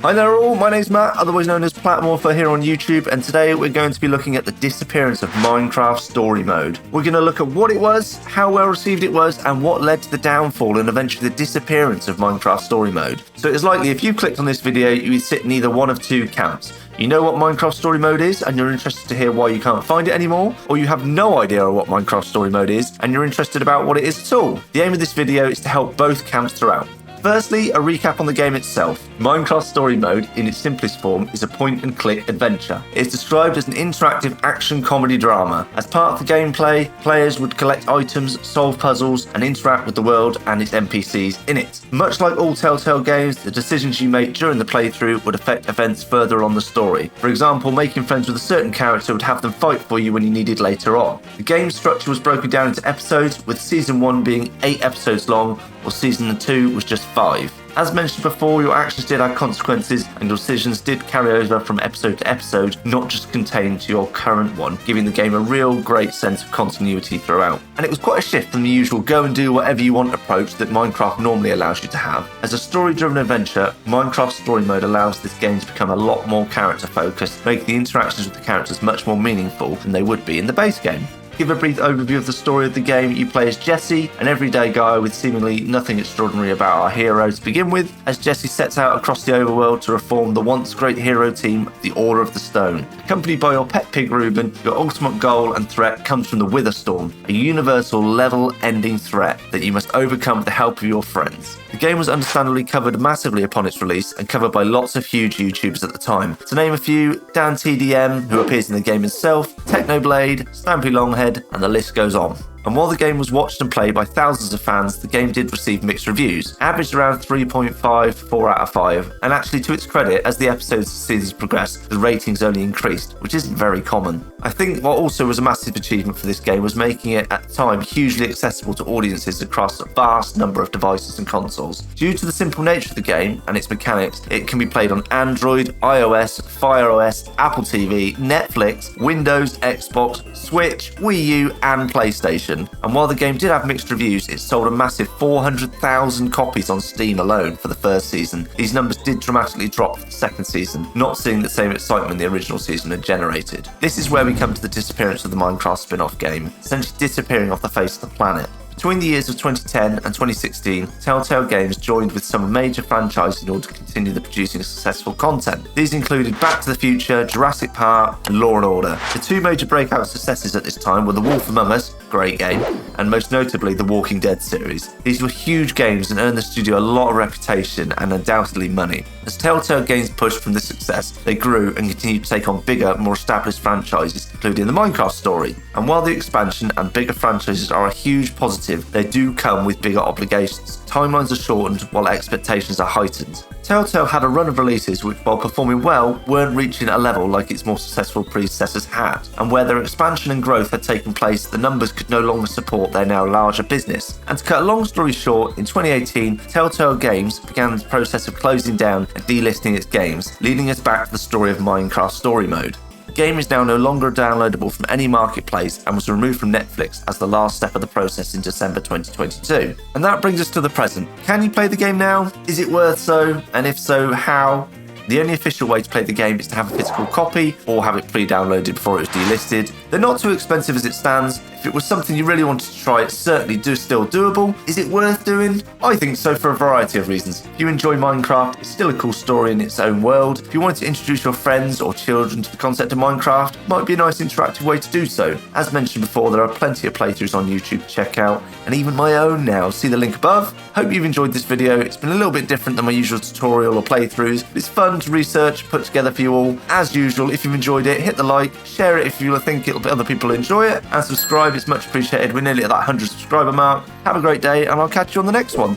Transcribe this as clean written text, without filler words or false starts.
Hi there all, my name's Matt, otherwise known as Platmorpher here on YouTube, and today we're going to be looking at the disappearance of Minecraft Story Mode. We're going to look at what it was, how well received it was, and what led to the downfall and eventually the disappearance of Minecraft Story Mode. So it's likely if you clicked on this video, you would sit in either one of two camps. You know what Minecraft Story Mode is, and you're interested to hear why you can't find it anymore, or you have no idea what Minecraft Story Mode is, and you're interested about what it is at all. The aim of this video is to help both camps throughout. Firstly, a recap on the game itself. Minecraft Story Mode, in its simplest form, is a point-and-click adventure. It is described as an interactive action comedy drama. As part of the gameplay, players would collect items, solve puzzles, and interact with the world and its NPCs in it. Much like all Telltale games, the decisions you make during the playthrough would affect events further on the story. For example, making friends with a certain character would have them fight for you when you needed later on. The game's structure was broken down into episodes, with Season 1 being 8 episodes long, while Season 2 was just 5. As mentioned before, your actions did have consequences, and your decisions did carry over from episode to episode, not just contained to your current one, giving the game a real great sense of continuity throughout. And it was quite a shift from the usual go and do whatever you want approach that Minecraft normally allows you to have. As a story-driven adventure, Minecraft Story Mode allows this game to become a lot more character-focused, making the interactions with the characters much more meaningful than they would be in the base game. Give a brief overview of the story of the game. You play as Jesse, an everyday guy with seemingly nothing extraordinary about our hero to begin with, as Jesse sets out across the overworld to reform the once great hero team, the Order of the Stone. Accompanied by your pet pig Reuben, your ultimate goal and threat comes from the Witherstorm, a universal level-ending threat that you must overcome with the help of your friends. The game was understandably covered massively upon its release and covered by lots of huge YouTubers at the time. To name a few, DanTDM, who appears in the game himself, Technoblade, Stampy Longhead, and the list goes on. And while the game was watched and played by thousands of fans, the game did receive mixed reviews, averaged around 3.5 to 4 out of 5, and actually to its credit, as the episodes and seasons progressed, the ratings only increased, which isn't very common. I think what also was a massive achievement for this game was making it, at the time, hugely accessible to audiences across a vast number of devices and consoles. Due to the simple nature of the game and its mechanics, it can be played on Android, iOS, Fire OS, Apple TV, Netflix, Windows, Xbox, Switch, Wii U, and PlayStation. And while the game did have mixed reviews, it sold a massive 400,000 copies on Steam alone for the first season. These numbers did dramatically drop for the second season, not seeing the same excitement the original season had generated. This is where we come to the disappearance of the Minecraft spin-off game, essentially disappearing off the face of the planet. Between the years of 2010 and 2016, Telltale Games joined with some major franchises in order to continue the producing successful content. These included Back to the Future, Jurassic Park, and Law & Order. The two major breakout successes at this time were The Wolf Among Us, great game, and most notably the Walking Dead series. These were huge games and earned the studio a lot of reputation and undoubtedly money. As Telltale Games pushed from this success, they grew and continued to take on bigger, more established franchises, including the Minecraft story. And while the expansion and bigger franchises are a huge positive, they do come with bigger obligations. Timelines are shortened while expectations are heightened. Telltale had a run of releases which, while performing well, weren't reaching a level like its more successful predecessors had, and where their expansion and growth had taken place, the numbers could no longer support their now larger business. And to cut a long story short, in 2018, Telltale Games began the process of closing down and delisting its games, leading us back to the story of Minecraft Story Mode. The game is now no longer downloadable from any marketplace and was removed from Netflix as the last step of the process in December 2022. And that brings us to the present. Can you play the game now? Is it worth so? And if so, how? The only official way to play the game is to have a physical copy or have it pre-downloaded before it was delisted. They're not too expensive as it stands. If it was something you really wanted to try, it's certainly still doable. Is it worth doing? I think so for a variety of reasons. If you enjoy Minecraft, it's still a cool story in its own world. If you wanted to introduce your friends or children to the concept of Minecraft, it might be a nice interactive way to do so. As mentioned before, there are plenty of playthroughs on YouTube to check out, and even my own now. See the link above? Hope you've enjoyed this video. It's been a little bit different than my usual tutorial or playthroughs, but it's fun to research, put together for you all. As usual, if you've enjoyed it, hit the like, share it if you think other people enjoy it, and subscribe. It's much appreciated. We're nearly at that 100 subscriber mark. Have a great day, and I'll catch you on the next one.